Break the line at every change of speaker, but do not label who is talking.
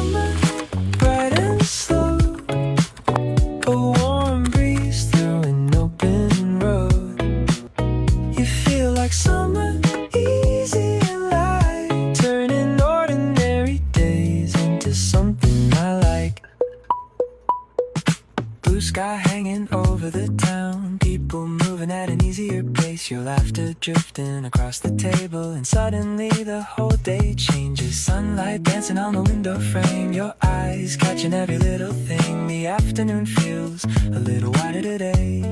summer, bright and slow. A warm breeze through an open road. You feel like summer, easy and light, turning ordinary days into something I like. Blue sky hanging over the town, people moving at an easier pace, your laughter drifting across the table, and suddenly the whole day changes. Sunlight dancing on the window frame, your eyes catching every little thing. The afternoon feels a little wider today.